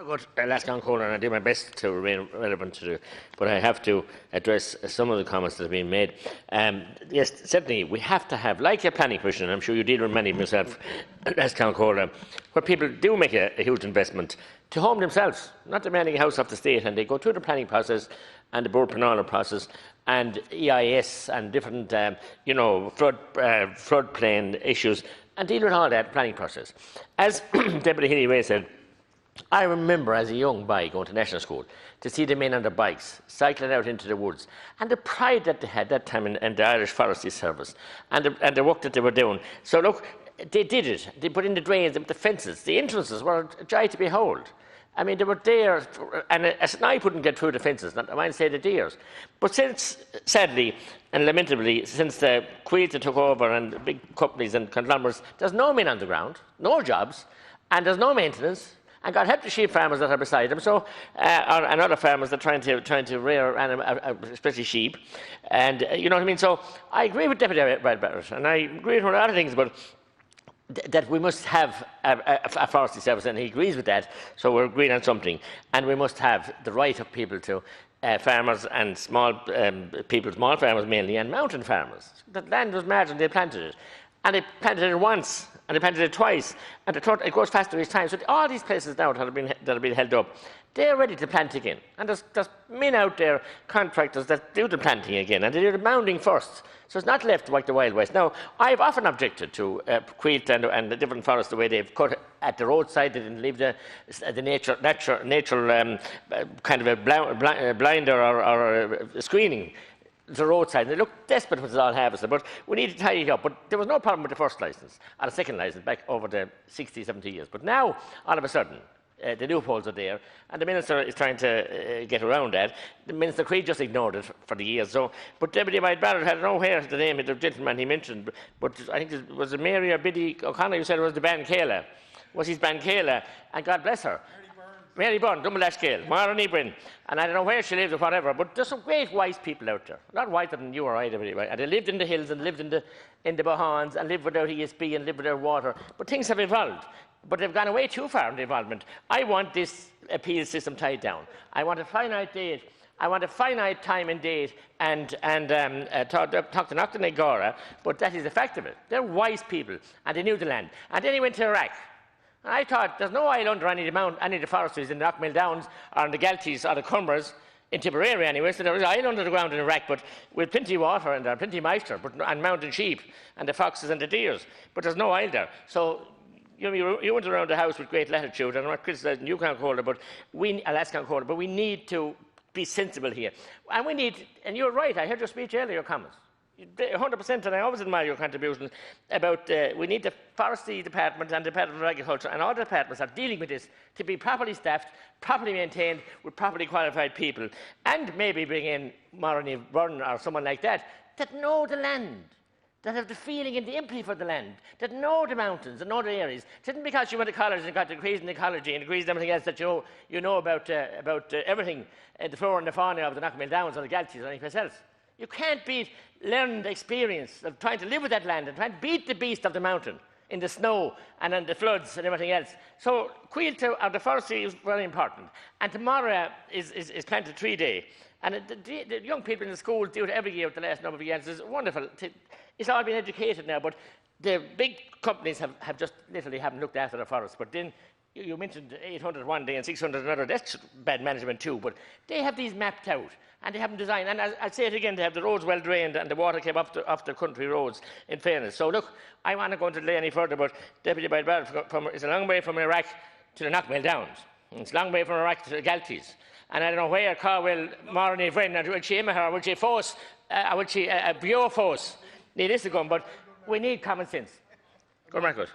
Good, Lascan Cola, and I do my best to remain relevant to do, but I have to address some of the comments that have been made. Yes, certainly we have to have, like a planning commission, and I'm sure you deal with many yourself, Lascan Cola, where people do make a huge investment to home themselves, not demanding a house off the state, and they go through the planning process and the board penal process and EIS and different, floodplain issues, and deal with all that planning process. As Deputy Healy-Way said, I remember as a young boy going to national school to see the men on their bikes cycling out into the woods, and the pride that they had that time in the Irish Forestry Service and the work that they were doing. So look, they did it. They put in the drains, the fences, the entrances were a joy to behold. I mean, they were there, and a snipe wouldn't get through the fences, not I might say the deers. But since, sadly and lamentably, since the Quilta took over and the big companies and conglomerates, there's no men on the ground, no jobs, and there's no maintenance. And God help the sheep farmers that are beside them, and other farmers that are trying to rear animals, especially sheep. And you know what I mean. So I agree with Deputy Barrett, and I agree with a lot of things, but that we must have a forestry service, and he agrees with that. So we're agreeing on something, and we must have the right of people to farmers and small farmers mainly, and mountain farmers. The land was marginal; they planted it. And they planted it once, and they planted it twice, and it goes faster each time. So all these places now that have been held up, they're ready to plant again. And there's men out there, contractors, that do the planting again, and they do the mounding first. So it's not left like the Wild West. Now, I've often objected to Quilt and the different forests, the way they've cut at the roadside. They didn't leave the natural kind of a blinder or a screening the roadside. And they look desperate when it's all harvested, but we need to tidy it up. But there was no problem with the first licence or the second licence back over the 60, 70 years. But now, all of a sudden, the loopholes are there, and the Minister is trying to get around that. The Minister Creed just ignored it for the years. So, but Deputy Barrett had nowhere the name of the gentleman he mentioned, but I think it was Mary or Biddy O'Connor who said it was the Bancala. Was his Bancala, and God bless her. Mary Byrne, Dumbalashkale, Mara Nibrin, and I don't know where she lives or whatever, but there's some great wise people out there. A lot wiser than you or I, and they lived in the hills and lived in the Bahans and lived without ESB and lived without water. But things have evolved. But they've gone away too far in the involvement. I want this appeal system tied down. I want a finite date. I want a finite time and date and talk to Nocton Gora, but that is the fact of it. They're wise people, and they knew the land. And then he went to Iraq. And I thought, there's no oil under any of the forestries in the Knockmill Downs or in the Galties or the Cumbers, in Tipperary anyway, so there is oil under the ground in Iraq, but with plenty of water and plenty of moisture, and mountain sheep and the foxes and the deers, but there's no oil there. So you went around the house with great latitude, and I'm not criticising you can't call it, but Alaskan call it, but we need to be sensible here. And we need, and you're right, I heard your speech earlier, your comments. 100%, and I always admire your contribution about we need the Forestry Department and the Department of Agriculture and all the departments are dealing with this to be properly staffed, properly maintained with properly qualified people, and maybe bring in Maureen Byrne or someone like that know the land, that have the feeling and the empathy for the land, that know the mountains and know the areas. It isn't because you went to college and got degrees in ecology and degrees in everything else that you know about everything, the flora and the fauna of the Knockmill Downs or the Galties or anything else. You can't beat learned experience of trying to live with that land and trying to beat the beast of the mountain in the snow and in the floods and everything else. So Quilta or the forestry is very important. And tomorrow is planted 3 day. And the young people in the schools do it every year for the last number of years. It's wonderful. It's all been educated now, but the big companies have just literally haven't looked after the forests. But then you mentioned 800 one day and 600 another. That's bad management too. But they have these mapped out. And they haven't designed, and I'll say it again, they have the roads well drained and the water came off the country roads, in fairness. So look, I want to go into delay any further, but Deputy Barrett, it's a long way from Iraq to the Knockmill Downs. It's a long way from Iraq to the Galties. And I don't know where Carwell, Marnie, Vren, and will she Imaher, will she Force, will she Bioforce, need this to come, but we need common sense. Go, Marcus.